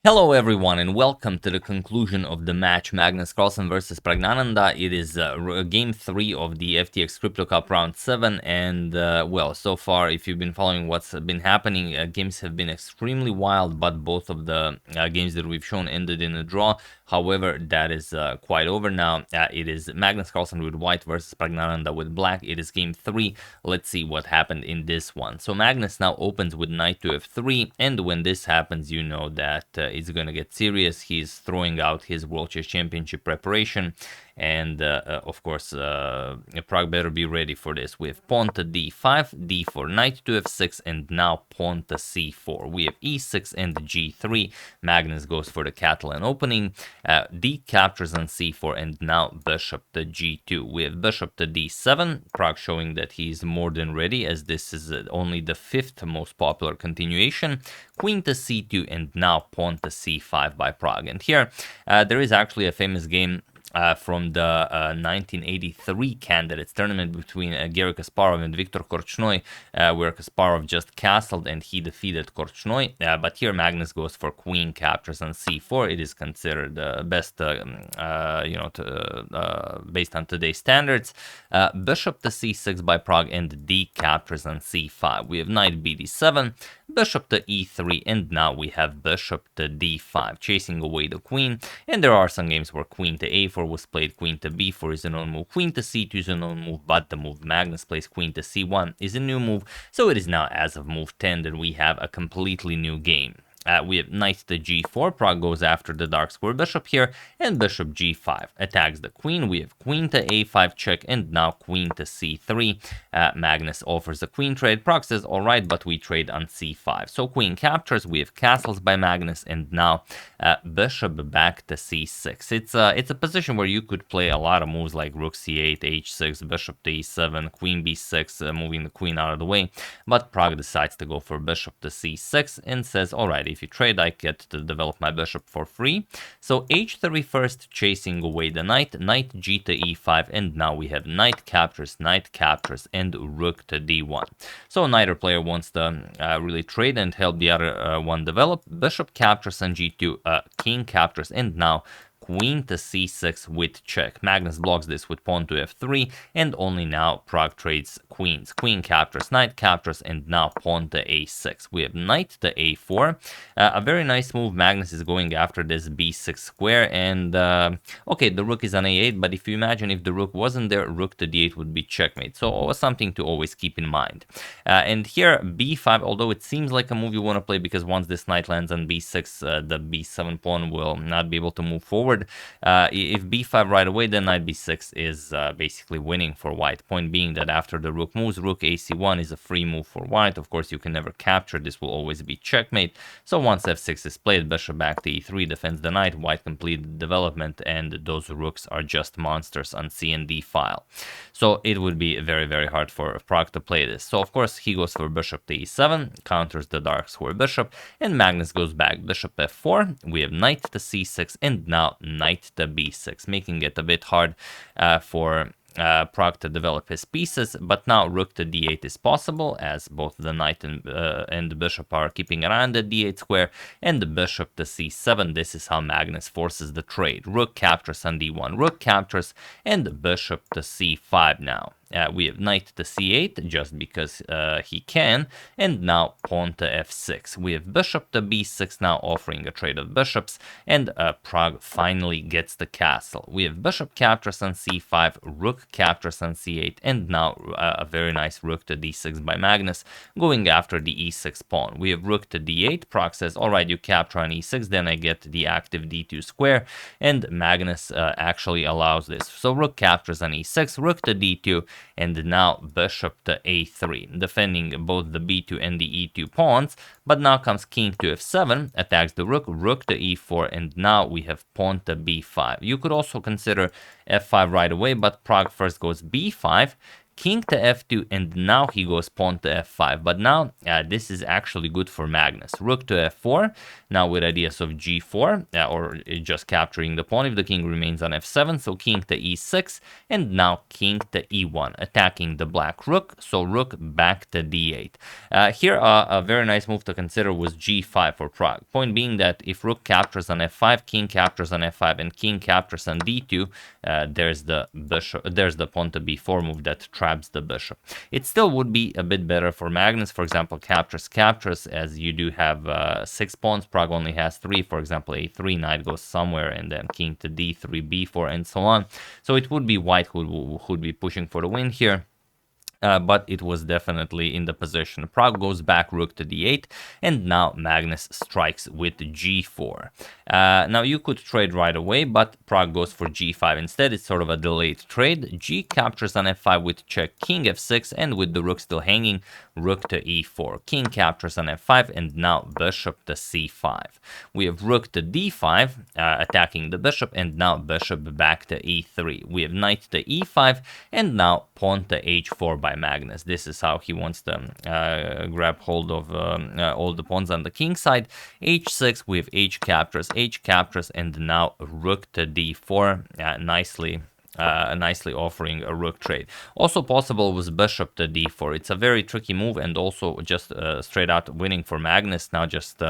Hello everyone and welcome to the conclusion of the match Magnus Carlsen versus Praggnanandhaa. It is game 3 of the FTX Crypto Cup round 7 and well, so far if you've been following what's been happening, games have been extremely wild, but both of the games that we've shown ended in a draw. However, that is quite over now. It is Magnus Carlsen with white versus Praggnanandhaa with black. It is game 3. Let's see what happened in this one. So Magnus now opens with knight to f3, and when this happens, you know that it's going to get serious. He's throwing out his World Chess Championship preparation, and of course Pragg better be ready for this. We have pawn to d5, d4, knight to f6, and now pawn to c4. We have e6 and g3. Magnus goes for the Catalan opening. D captures on c4, and now bishop to g2. We have bishop to d7. Pragg showing that he's more than ready, as this is only the 5th most popular continuation. Queen to c2, and now pawn to c5 by Pragg. And here there is actually a famous game from the 1983 candidates tournament between Garry Kasparov and Viktor Korchnoi, where Kasparov just castled and he defeated Korchnoi. But here Magnus goes for queen captures on c4. It is considered the best, based on today's standards. Bishop to c6 by Pragg, and d captures on c5. We have knight bd7, bishop to e3, and now we have bishop to d5, chasing away the queen. And there are some games where queen to a4 was played, queen to b4 is a known move, queen to c2 is a known move, but the move Magnus plays, queen to c1, is a new move. So it is now, as of move 10, that we have a completely new game. We have knight to g4. Pragg goes after the dark square bishop here, and bishop g5 attacks the queen. We have queen to a5 check, and now queen to c3. Magnus offers a queen trade. Pragg says, all right, but we trade on c5. So queen captures. We have castles by Magnus, and now bishop back to c6. It's a position where you could play a lot of moves like rook c8, h6, bishop to e7, queen b6, moving the queen out of the way. But Pragg decides to go for bishop to c6 and says, all right, if you trade, I get to develop my bishop for free. So h3 first, chasing away the knight, knight g to e5, and now we have knight captures, and rook to d1. So neither player wants to really trade and help the other one develop. Bishop captures on g2, king captures, and now queen to c6 with check. Magnus blocks this with pawn to f3, and only now Pragg trades queens. Queen captures, knight captures, and now pawn to a6. We have knight to a4. A very nice move. Magnus is going after this b6 square, and okay, the rook is on a8, but if you imagine if the rook wasn't there, rook to d8 would be checkmate. So something to always keep in mind. And here b5, although it seems like a move you want to play, because once this knight lands on b6, the b7 pawn will not be able to move forward. If b5 right away, then knight b6 is basically winning for white. Point being that after the rook moves, rook ac1 is a free move for white. Of course, you can never capture. This will always be checkmate. So once f6 is played, bishop back to e3 defends the knight. White completed development, and those rooks are just monsters on c and d file. So it would be very, very hard for Pragg to play this. So of course, he goes for bishop to e7, counters the dark square bishop, and Magnus goes back. Bishop f4. We have knight to c6, and now knight to b6, making it a bit hard for Pragg to develop his pieces. But now rook to d8 is possible, as both the knight and the bishop are keeping around the d8 square, and the bishop to c7. This is how Magnus forces the trade. Rook captures on d1, rook captures, and the bishop to c5 now. We have knight to c8, just because he can, and now pawn to f6. We have bishop to b6 now, offering a trade of bishops, and Pragg finally gets the castle. We have bishop captures on c5, rook captures on c8, and now a very nice rook to d6 by Magnus, going after the e6 pawn. We have rook to d8. Pragg says, all right, you capture on e6, then I get the active d2 square, and Magnus actually allows this. So rook captures on e6, rook to d2, and now bishop to a3, defending both the b2 and the e2 pawns. But now comes king to f7, attacks the rook, rook to e4, and now we have pawn to b5. You could also consider f5 right away, but Pragg first goes b5, king to f2, and now he goes pawn to f5. But now this is actually good for Magnus. Rook to f4, now with ideas of g4, or just capturing the pawn if the king remains on f7. So king to e6, and now king to e1, attacking the black rook. So rook back to d8. Here, a very nice move to consider was g5 for Pragg. Point being that if rook captures on f5, king captures on f5, and king captures on d2, there's the bishop, there's the pawn to b4 move that traps the bishop. It still would be a bit better for Magnus, for example, captures, as you do have 6 pawns. Pragg only has 3, for example, a3, knight goes somewhere, and then king to d3, b4, and so on. So it would be white who would be pushing for the win here. But it was definitely in the position. Pragg goes back, rook to d8, and now Magnus strikes with g4. Now you could trade right away, but Pragg goes for g5 instead. It's sort of a delayed trade. G captures on f5 with check, king f6, and with the rook still hanging, rook to e4. King captures on f5, and now bishop to c5. We have rook to d5, attacking the bishop, and now bishop back to e3. We have knight to e5, and now pawn to h4 by Magnus. This is how he wants to grab hold of all the pawns on the king side. h6, we have h captures, and now rook to d4, nicely offering a rook trade. Also possible was bishop to d4. It's a very tricky move, and also just straight out winning for Magnus, now just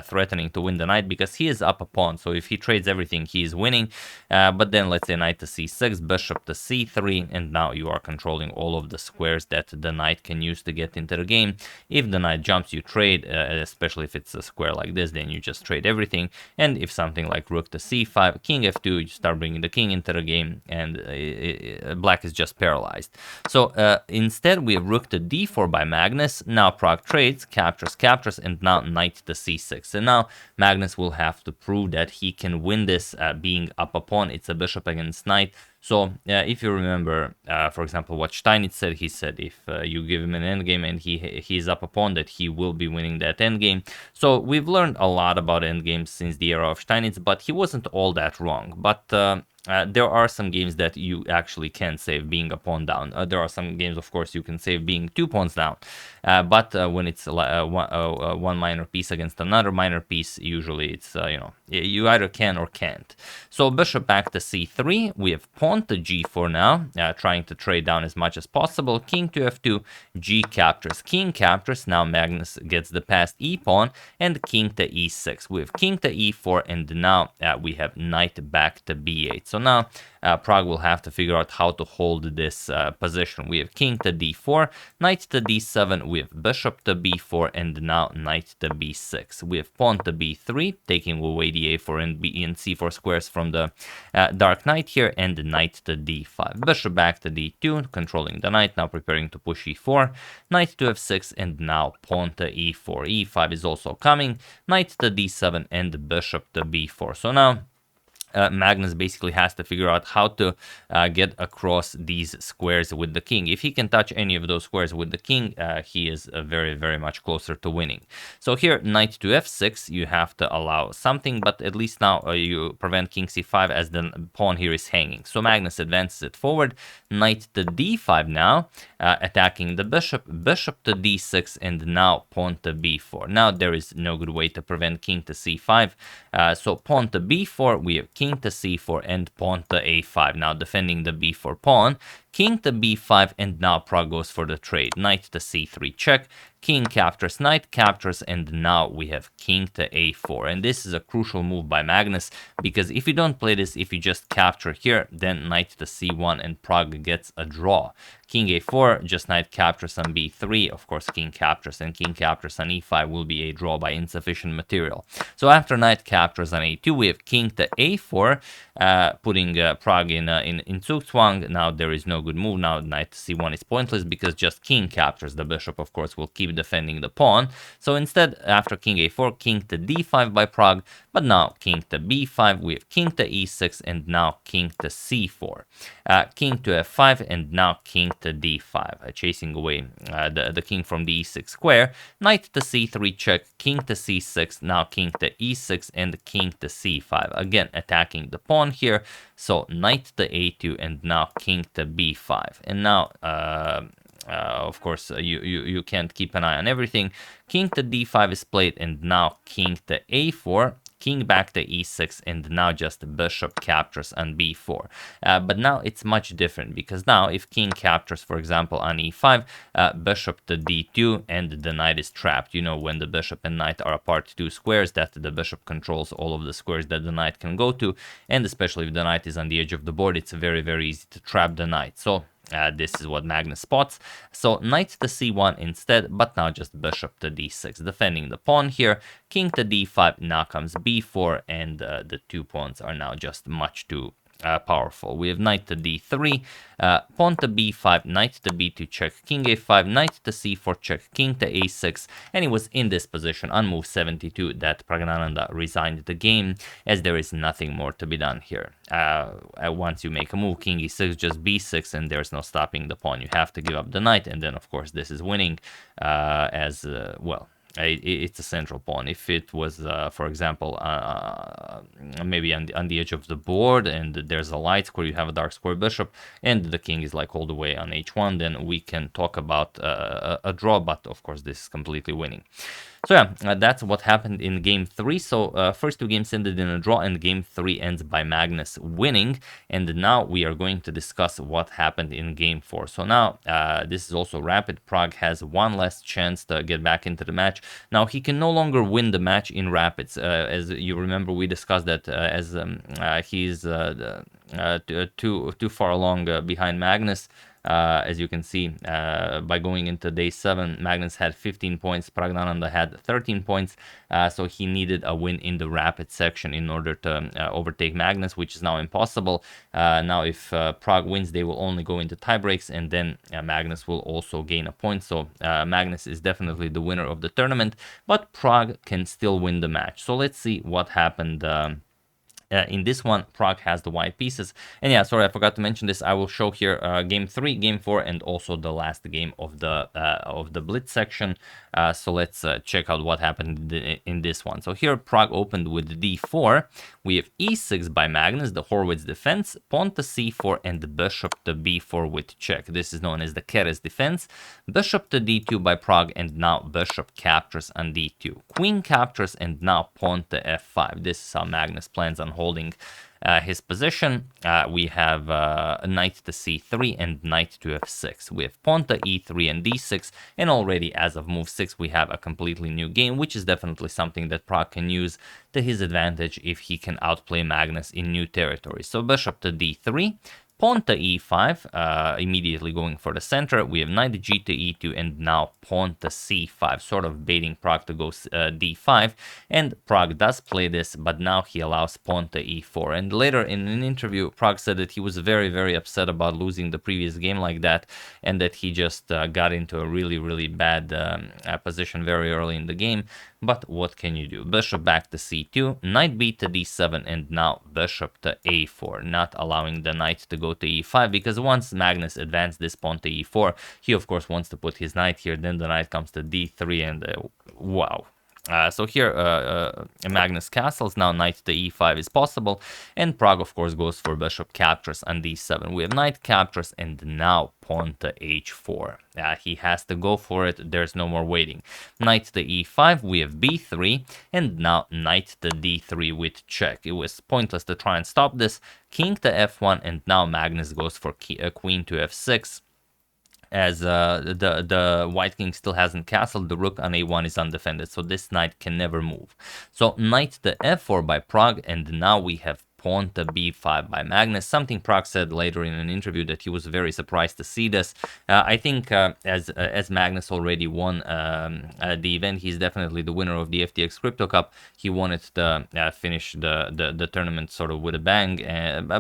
threatening to win the knight because he is up a pawn. So if he trades everything, he is winning. But then let's say knight to c6, bishop to c3, and now you are controlling all of the squares that the knight can use to get into the game. If the knight jumps, you trade, especially if it's a square like this, then you just trade everything. And if something like rook to c5, king f2, you start bringing the king into the game, and black is just paralyzed. So instead we have rook to d4 by Magnus. Now Pragg trades, captures, and now knight to c6. And now Magnus will have to prove that he can win this being up a pawn. It's a bishop against knight. So if you remember, for example, what Steinitz said, he said if you give him an endgame and he's up a pawn, that he will be winning that endgame. So we've learned a lot about endgames since the era of Steinitz, but he wasn't all that wrong. But there are some games that you actually can save being a pawn down. There are some games, of course, you can save being 2 pawns down. But when it's one minor piece against another minor piece, usually it's, you either can or can't. So bishop back to c3. We have pawn to g4 now, trying to trade down as much as possible. King to f2, g captures, king captures. Now Magnus gets the passed e pawn, and king to e6. We have king to e4, and now we have knight back to b8. So now Pragg will have to figure out how to hold this position. We have king to d4, knight to d7, we have bishop to b4, and now knight to b6. We have pawn to b3, taking away the a4 and b and c4 squares from the dark knight here, and knight to d5. Bishop back to d2, controlling the knight, now preparing to push e4, knight to f6, and now pawn to e4. e5 is also coming, knight to d7, and bishop to b4. So now Magnus basically has to figure out how to get across these squares with the king. If he can touch any of those squares with the king, he is very, very much closer to winning. So here, knight to f6, you have to allow something, but at least now you prevent king c5 as the pawn here is hanging. So Magnus advances it forward, knight to d5 now, attacking the bishop, bishop to d6, and now pawn to b4. Now there is no good way to prevent king to c5, so pawn to b4, we have king to c4 and pawn to a5. Now defending the b4 pawn, king to b5, and now Pragg goes for the trade. Knight to c3 check, king captures, knight captures, and now we have king to a4. And this is a crucial move by Magnus, because if you don't play this, if you just capture here, then knight to c1 and Pragg gets a draw. King a4, just knight captures on b3, of course king captures, and king captures on e5 will be a draw by insufficient material. So after knight captures on a2, we have king to a4, putting Pragg in Zugzwang. Now there is no good move. Now knight to c1 is pointless because just king captures. The bishop, of course, will keep defending the pawn. So instead, after king a4, king to d5 by Pragg, but now king to b5, we have king to e6, and now king to c4. King to f5, and now king to d5, chasing away the king from the e6 square. Knight to c3 check, king to c6, now king to e6, and king to c5. Again, attacking the pawn here. So knight to a2, and now king to b5. And now, of course, you can't keep an eye on everything. King to d5 is played, and now king to a4. King back to e6, and now just bishop captures on b4. But now it's much different, because now if king captures, for example, on e5, bishop to d2, and the knight is trapped. You know, when the bishop and knight are apart 2 squares, that the bishop controls all of the squares that the knight can go to, and especially if the knight is on the edge of the board, it's very, very easy to trap the knight. So this is what Magnus spots. So knight to c1 instead, but now just bishop to d6, defending the pawn here. King to d5, now comes b4, and the 2 pawns are now just much too powerful. We have knight to d3, pawn to b5, knight to b2 check, king a5, knight to c4 check, king to a6, and it was in this position on move 72 that Praggnanandhaa resigned the game, as there is nothing more to be done here. Once you make a move, king e6, just b6, and there's no stopping the pawn. You have to give up the knight, and then of course this is winning well. It's a central pawn. If it was, for example, maybe on the edge of the board, and there's a light square, you have a dark square bishop, and the king is like all the way on h1, then we can talk about a draw, but of course this is completely winning. So yeah, that's what happened in game 3. So first 2 games ended in a draw, and game 3 ends by Magnus winning. And now we are going to discuss what happened in game 4. So now this is also rapid. Pragg has one last chance to get back into the match. Now he can no longer win the match in rapids. As you remember, we discussed that as he's too far along behind Magnus. As you can see, by going into day 7, Magnus had 15 points, Praggnanandhaa had 13 points, so he needed a win in the rapid section in order to overtake Magnus, which is now impossible. Now if Pragg wins, they will only go into tiebreaks, and then Magnus will also gain a point, so Magnus is definitely the winner of the tournament, but Pragg can still win the match. So let's see what happened in this one. Pragg has the white pieces, and yeah, sorry, I forgot to mention this. I will show here game 3, game 4, and also the last game of the blitz section. So let's check out what happened in this one. So here Pragg opened with d4. We have e6 by Magnus, the Horwitz defense, pawn to c4, and bishop to b4 with check. This is known as the Keres defense. Bishop to d2 by Pragg, and now bishop captures on d2. Queen captures, and now pawn to f5. This is how Magnus plans on holding his position. We have knight to c3 and knight to f6. We have pawn to e3 and d6, and already as of move 6 we have a completely new game, which is definitely something that Pragg can use to his advantage if he can outplay Magnus in new territory. So bishop to d3, pawn to e5, immediately going for the center. We have knight g to e2, and now pawn to c5, sort of baiting Pragg to go d5. And Pragg does play this, but now he allows pawn to e4. And later in an interview, Pragg said that he was very, very upset about losing the previous game like that, and that he just got into a really, really bad position very early in the game. But what can you do? Bishop back to c2, knight b to d7, and now bishop to a4, not allowing the knight to go to e5, because once Magnus advanced this pawn to e4, he of course wants to put his knight here, then the knight comes to d3, and wow. So here Magnus castles, now knight to e5 is possible, and Pragg of course goes for bishop captures on d7. We have knight captures, and now pawn to h4. He has to go for it, there's no more waiting. Knight to e5, we have b3, and now knight to d3 with check. It was pointless to try and stop this. King to f1, and now Magnus goes for queen to f6. As the white king still hasn't castled, the rook on a1 is undefended, so this knight can never move. So knight to f4 by Pragg, and now we have pawn to b5 by Magnus. Something Pragg said later in an interview that he was very surprised to see this. I think as Magnus already won the event, he's definitely the winner of the FTX Crypto Cup. He wanted to finish the tournament sort of with a bang.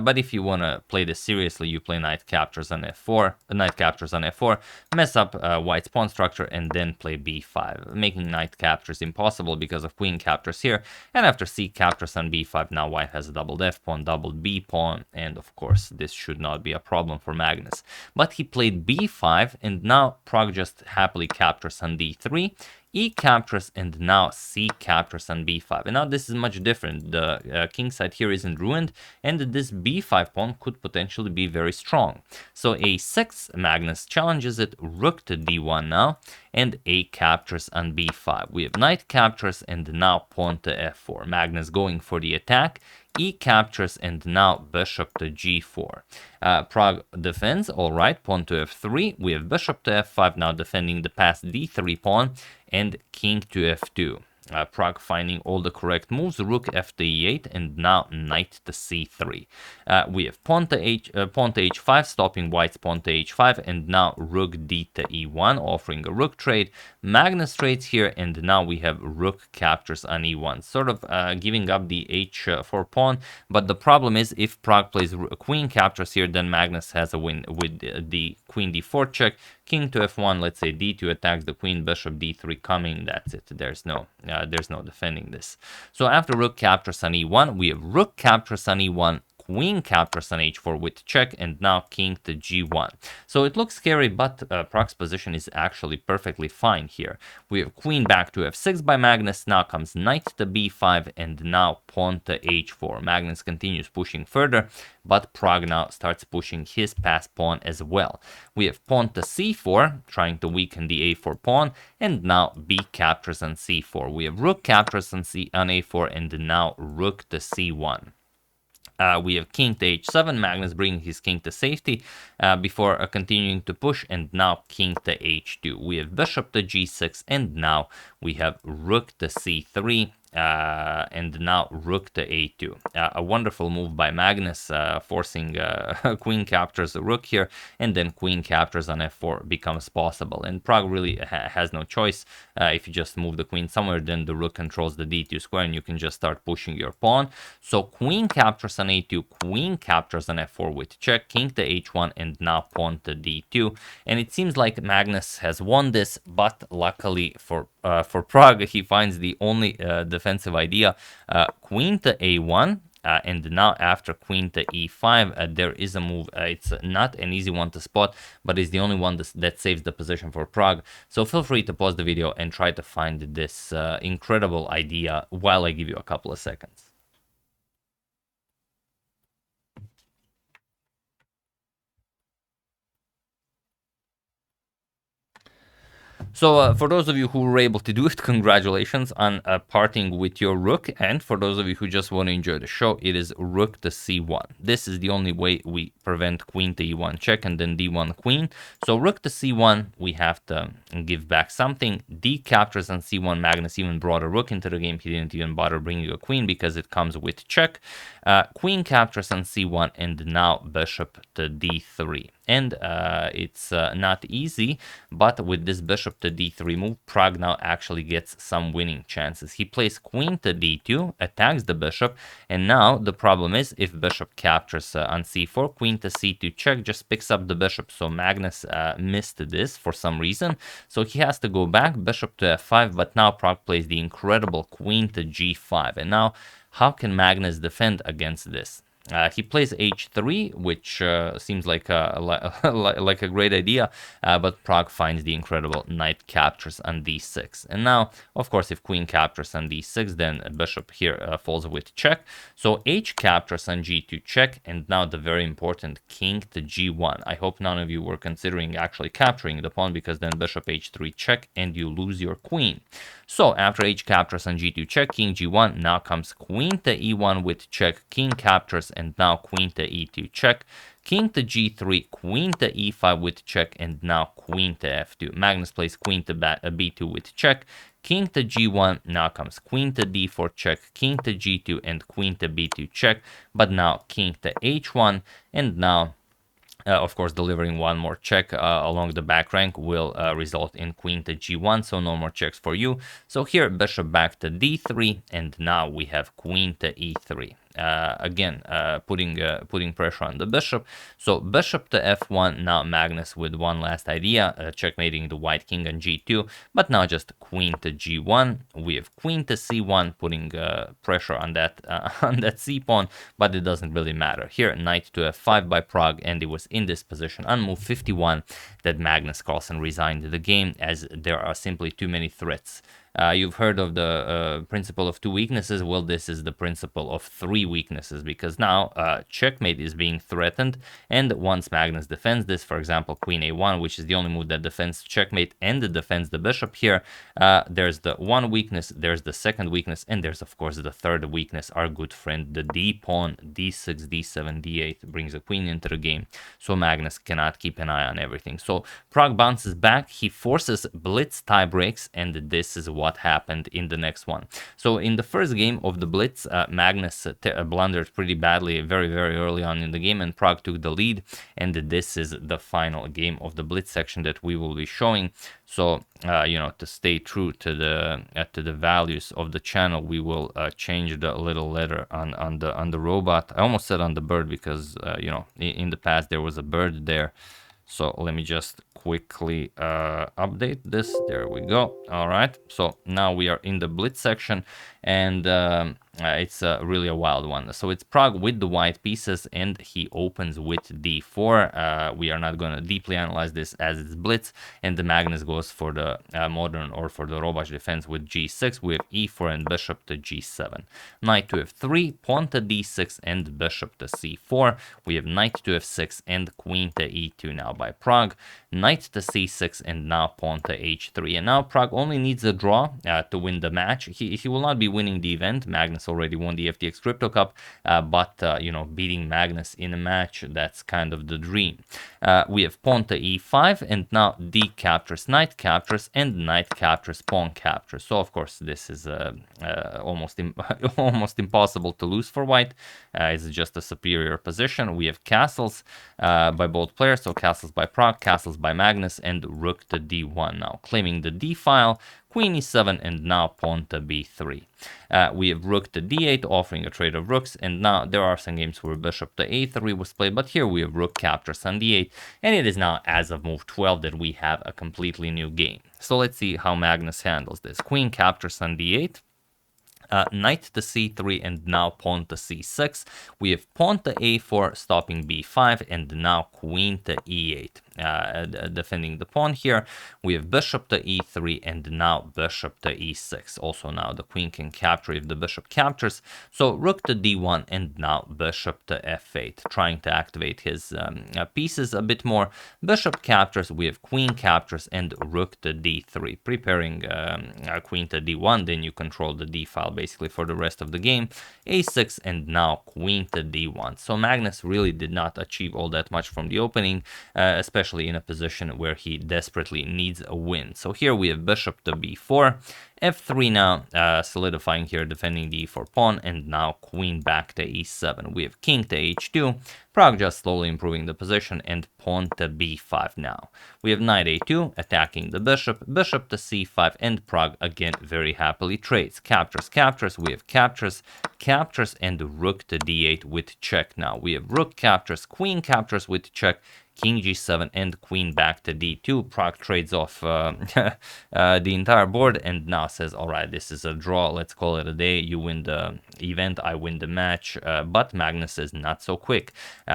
But if you want to play this seriously, you play knight captures on f4, mess up white's pawn structure, and then play b5, making knight captures impossible because of queen captures here. And after c captures on b5, now white has a doubled f pawn, doubled b pawn, and of course this should not be a problem for Magnus. But he played b5, and now Pragg just happily captures on d3, e captures, and now c captures on b5. And now this is much different. The king side here isn't ruined, and this b5 pawn could potentially be very strong. So a6, Magnus challenges it, rook to d1 now, and a captures on b5. We have knight captures, and now pawn to f4. Magnus going for the attack, e captures, and now bishop to g4. Pragg defends, all right, pawn to f3. We have bishop to f5, now defending the passed d3 pawn, and king to f2. Pragg finding all the correct moves, rook f to e8, and now knight to c3. We have pawn to h5, stopping white's pawn to h5, and now rook d to e1, offering a rook trade. Magnus trades here, and now we have rook captures on e1, sort of giving up the h4 pawn. But the problem is, if Pragg plays queen captures here, then Magnus has a win with the queen d4 check, king to f1, let's say d2 attacks the queen, bishop d3 coming, that's it. There's no defending this. So after rook captures on e1, we have rook captures on e1, queen captures on h4 with check, and now king to g1. So it looks scary, but Pragg's position is actually perfectly fine here. We have queen back to f6 by Magnus, now comes knight to b5, and now pawn to h4. Magnus continues pushing further, but Pragg now starts pushing his passed pawn as well. We have pawn to c4, trying to weaken the a4 pawn, and now b captures on c4. We have rook captures on a4, and now rook to c1. We have king to h7, Magnus bringing his king to safety before continuing to push, and now king to h2. We have bishop to g6, and now we have rook to c3, and now rook to a2. A wonderful move by Magnus, forcing queen captures the rook here, and then queen captures on f4 becomes possible. And Pragg really has no choice. If you just move the queen somewhere, then the rook controls the d2 square, and you can just start pushing your pawn. So queen captures on a2, queen captures on f4 with check, king to h1, and now pawn to d2. And it seems like Magnus has won this, but luckily for Pragg, he finds the only defensive idea, queen to a1, and now after queen to e5, there is a move. It's not an easy one to spot, but it's the only one that saves the position for Pragg. So feel free to pause the video and try to find this incredible idea while I give you a couple of seconds. So for those of you who were able to do it, congratulations on parting with your rook. And for those of you who just want to enjoy the show, it is rook to c1. This is the only way we prevent queen to e1 check and then d1 queen. So rook to c1, we have to give back something. D captures on c1. Magnus even brought a rook into the game. He didn't even bother bringing a queen because it comes with check. Queen captures on c1, and now bishop to d3. And it's not easy, but with this bishop to d3 move, Pragg now actually gets some winning chances. He plays queen to d2, attacks the bishop, and now the problem is, if bishop captures on c4, queen to c2 check just picks up the bishop. So Magnus missed this for some reason, so he has to go back, bishop to f5, but now Pragg plays the incredible queen to g5. And now, how can Magnus defend against this? He plays h3, which seems like like a great idea, but Pragg finds the incredible knight captures on d6. And now, of course, if queen captures on d6, then bishop here falls with check. So h captures on g2 check, and now the very important king to g1. I hope none of you were considering actually capturing the pawn, because then bishop h3 check, and you lose your queen. So after h captures on g2 check, king g1, now comes queen to e1 with check, king captures, and now queen to e2 check, king to g3, queen to e5 with check, and now queen to f2. Magnus plays queen to b2 with check, king to g1, now comes queen to d4 check, king to g2, and queen to b2 check, but now king to h1, and now of course, delivering one more check along the back rank will result in queen to g1, so no more checks for you. So here, bishop back to d3, and now we have queen to e3. Again, putting pressure on the bishop. So bishop to f1, now Magnus with one last idea, checkmating the white king on g2, but now just queen to g1. We have queen to c1, putting pressure on that on that c pawn, but it doesn't really matter. Here, knight to f5 by Pragg, and it was in this position on move 51 that Magnus Carlsen resigned the game, as there are simply too many threats. You've heard of the principle of two weaknesses. Well, this is the principle of three weaknesses, because now checkmate is being threatened, and once Magnus defends this, for example, queen a1, which is the only move that defends checkmate and defends the bishop here, there's the one weakness, there's the second weakness, and there's, of course, the third weakness, our good friend, the d pawn, d6, d7, d8, brings a queen into the game, so Magnus cannot keep an eye on everything. So Pragg bounces back, he forces blitz tie breaks, and this is what happened in the next one. So in the first game of the blitz, Magnus blundered pretty badly very early on in the game, and Pragg took the lead, and this is the final game of the blitz section that we will be showing. So you know, to stay true to the values of the channel, we will change the little letter on the robot. I almost said on the bird, because you know, in the past there was a bird there. So let me just quickly update this. There we go. All right. So now we are in the blitz section, and it's really a wild one. So it's Pragg with the white pieces, and he opens with d4. We are not going to deeply analyze this as it's blitz, and the Magnus goes for the modern, or for the Robash defense, with g6. We have e4 and bishop to g7. Knight to f3, pawn to d6, and bishop to c4. We have knight to f6 and queen to e2 now by Pragg. Knight to c6, and now pawn to h3. And now Pragg only needs a draw to win the match. He will not be winning the event. Magnus already won the FTX Crypto Cup, but you know, beating Magnus in a match, that's kind of the dream. We have pawn to e5, and now d captures, knight captures, and knight captures, pawn captures. So of course this is almost impossible to lose for white. It's just a superior position. We have castles by both players, so castles by Pragg, castles by Magnus, and rook to d1 now, claiming the d file, queen e7, and now pawn to b3. We have rook to d8, offering a trade of rooks, and now there are some games where bishop to a3 was played, but here we have rook captures on d8, and it is now as of move 12 that we have a completely new game. So let's see how Magnus handles this. Queen captures on d8. Knight to c3, and now pawn to c6. We have pawn to a4, stopping b5, and now queen to e8, defending the pawn here. We have bishop to e3, and now bishop to e6. Also now the queen can capture if the bishop captures. So rook to d1, and now bishop to f8, trying to activate his pieces a bit more. Bishop captures, we have queen captures, and rook to d3, preparing queen to d1. Then you control the d file basically for the rest of the game. A6, and now queen to d1. So Magnus really did not achieve all that much from the opening, especially in a position where he desperately needs a win. So here we have bishop to b4, f3 now, solidifying here, defending the e4 pawn, and now queen back to e7. We have king to h2, Pragg just slowly improving the position, and pawn to b5 now. We have knight a2, attacking the bishop, bishop to c5, and Pragg again very happily trades. Captures, captures, we have captures, captures, and rook to d8 with check now. We have rook captures, queen captures with check, king g7, and queen back to d2. Pragg trades off the entire board, and now says, all right, this is a draw, let's call it a day. You win the event, I win the match. But Magnus is not so quick.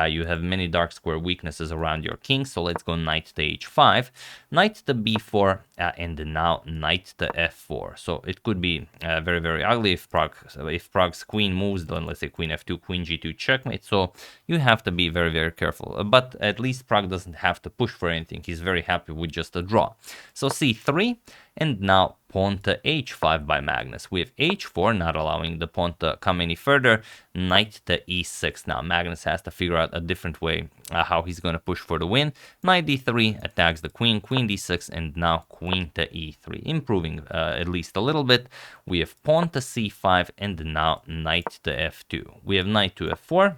You have many dark square weaknesses around your king, so let's go knight to h5, knight to b4, and now knight to f4. So it could be very ugly if Pragg's queen moves, then let's say queen f2, queen g2, checkmate. So you have to be very careful. But at least Pragg doesn't have to push for anything. He's very happy with just a draw. So c3, and now pawn to h5 by Magnus. We have h4, not allowing the pawn to come any further. Knight to e6. Now Magnus has to figure out a different way how he's going to push for the win. Knight d3 attacks the queen, queen d6, and now queen to e3, improving at least a little bit. We have pawn to c5, and now knight to f2. We have knight to f4.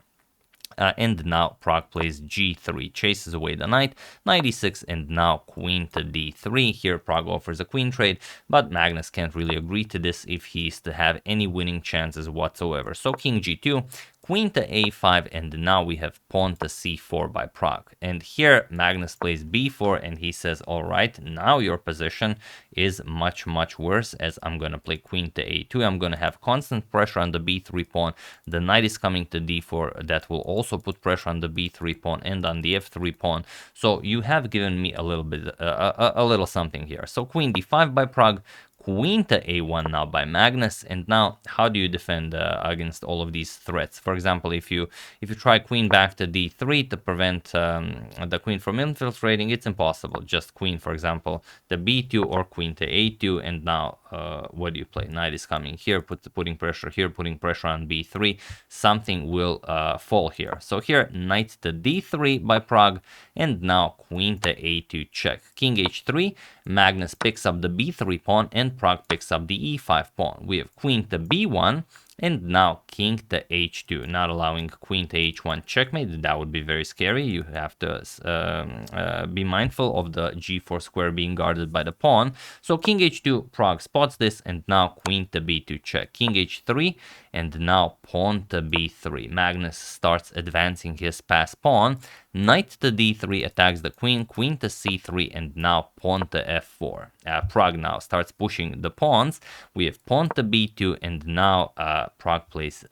And now Pragg plays g3, chases away the knight, knight e6, and now queen to d3. Here Pragg offers a queen trade, but Magnus can't really agree to this if he's to have any winning chances whatsoever. So king g2, queen to a5, and now we have pawn to c4 by Pragg. And here Magnus plays b4, and he says, all right, now your position is much, much worse, as I'm going to play queen to a2. I'm going to have constant pressure on the b3 pawn. The knight is coming to d4. That will also put pressure on the b3 pawn and on the f3 pawn. So you have given me a little bit, a little something here. So queen d5 by Pragg, queen to a1 now by Magnus. And now how do you defend against all of these threats? For example, if you try queen back to d3 to prevent the queen from infiltrating, it's impossible. Just queen, for example, the b2 or queen to a2, and now what do you play? Knight is coming here, putting pressure here, putting pressure on b3. Something will fall here. So here knight to d3 by Pragg, and now queen to a2 check. King h3, Magnus picks up the b3 pawn, and Pragg picks up the e5 pawn. We have queen to b1, and now king to h2, not allowing queen to h1 checkmate. That would be very scary. You have to be mindful of the g4 square being guarded by the pawn. So king h2, Pragg spots this, and now queen to b2 check. King h3, and now pawn to b3. Magnus starts advancing his passed pawn. Knight to d3 attacks the queen, queen to c3, and now pawn to f4. Pragg now starts pushing the pawns. We have pawn to b2, and now Pragg plays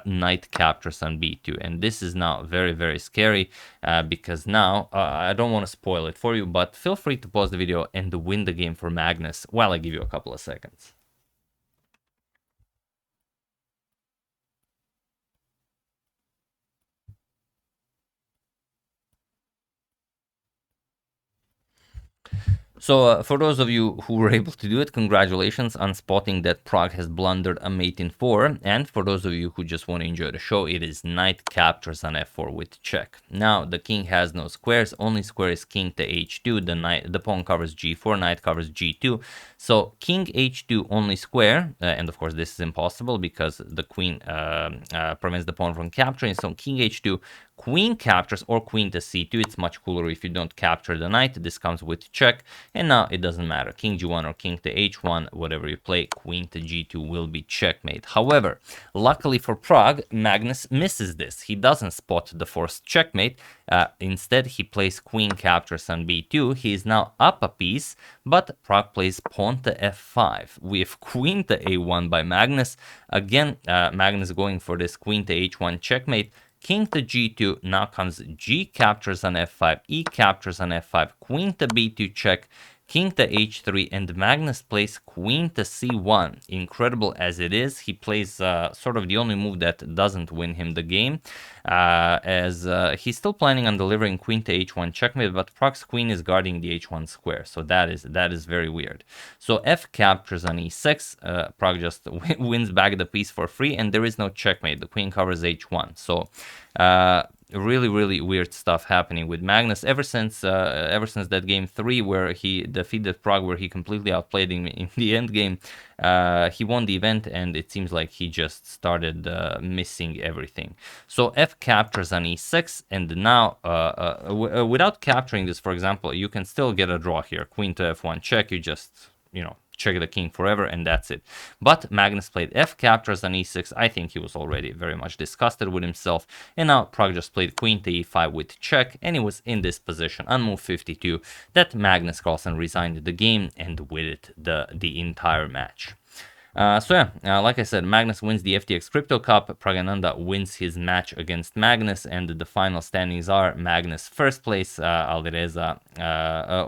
knight captures on b2. And this is now very, very scary because now, I don't want to spoil it for you, but feel free to pause the video and win the game for Magnus while I give you a couple of seconds. So for those of you who were able to do it, congratulations on spotting that Pragg has blundered a mate in 4. And for those of you who just want to enjoy the show, it is knight captures on f4 with check. Now the king has no squares, only square is king to h2. The pawn covers g4, knight covers g2. So king h2 only square, and of course this is impossible because the queen prevents the pawn from capturing. So king h2, queen captures, or queen to c2. It's much cooler if you don't capture the knight. This comes with check, and now it doesn't matter. King g1 or king to h1, whatever you play, queen to g2 will be checkmate. However, luckily for Pragg, Magnus misses this. He doesn't spot the forced checkmate. Instead, he plays queen captures on b2. He is now up a piece, but Pragg plays pawn to f5. We have queen to a1 by Magnus. Again, Magnus going for this queen to h1 checkmate. King to g2, now comes g captures on f5, e captures on f5, queen to b2 check, king to h3, and Magnus plays queen to c1. Incredible as it is, he plays sort of the only move that doesn't win him the game, as he's still planning on delivering queen to h1 checkmate, but Pragg's queen is guarding the h1 square, so that is very weird. So f captures on e6, Pragg just wins back the piece for free, and there is no checkmate. The queen covers h1, so really, really weird stuff happening with Magnus ever since that game 3 where he defeated Pragg, where he completely outplayed him in the end game. He won the event, and it seems like he just started missing everything. So f captures on e6, and now without capturing this, for example, you can still get a draw here. Queen to f1 check, you just, check the king forever, and that's it. But Magnus played f captures on e6. I think he was already very much disgusted with himself, and now Pragg just played queen to e5 with check, and he was in this position on move 52 that Magnus Carlsen resigned the game, and with it the entire match. So yeah, like I said, Magnus wins the FTX Crypto Cup, Praggnanandhaa wins his match against Magnus, and the final standings are Magnus first place, Alireza,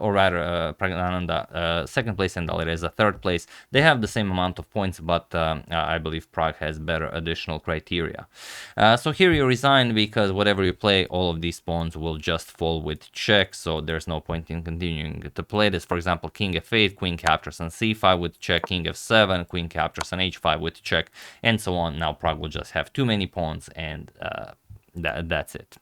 or rather Praggnanandhaa second place, and Alireza third place. They have the same amount of points, but I believe Prag has better additional criteria. So here you resign because whatever you play, all of these pawns will just fall with check, so there's no point in continuing to play this. For example, King f8, Queen captures on c5 with check, King f7, Queen captures on h5 with check, and so on. Now Prag will just have too many pawns, and that's it.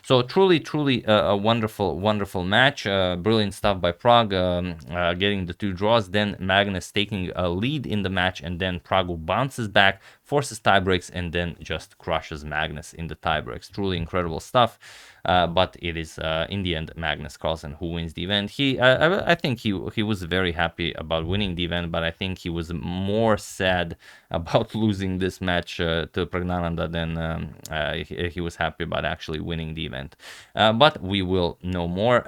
So truly a wonderful match. Brilliant stuff by Prag, getting the 2 draws, then Magnus taking a lead in the match, and then Prag bounces back, forces tiebreaks, and then just crushes Magnus in the tiebreaks. Truly incredible stuff. But it is in the end Magnus Carlsen who wins the event. I think he was very happy about winning the event, but I think he was more sad about losing this match to Praggnanandhaa than he was happy about actually winning the event. But we will know more.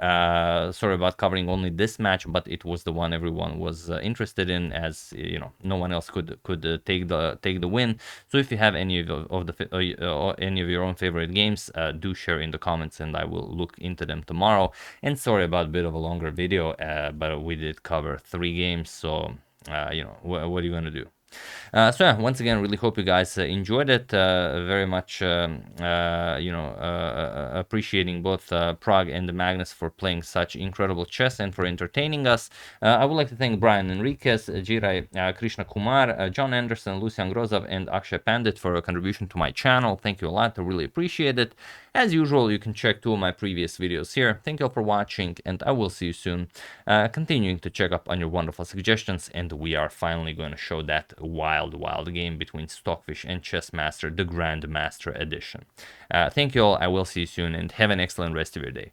Sorry about covering only this match, but it was the one everyone was interested in, as you know, no one else could take the win. So if you have any any of your own favorite games, do share in the comments, and I will look into them tomorrow. And sorry about a bit of a longer video, but we did cover 3 games, so you know, what are you gonna do? So yeah, once again, really hope you guys enjoyed it. Very much, appreciating both Prag and Magnus for playing such incredible chess and for entertaining us. I would like to thank Brian Enriquez, Jirai Krishna Kumar, John Anderson, Lucian Grozov, and Akshay Pandit for a contribution to my channel. Thank you a lot. I really appreciate it. As usual, you can check 2 of my previous videos here. Thank you all for watching, and I will see you soon. Continuing to check up on your wonderful suggestions, and we are finally going to show that wild game between Stockfish and Chessmaster, the Grandmaster Edition. Thank you all. I will see you soon, and have an excellent rest of your day.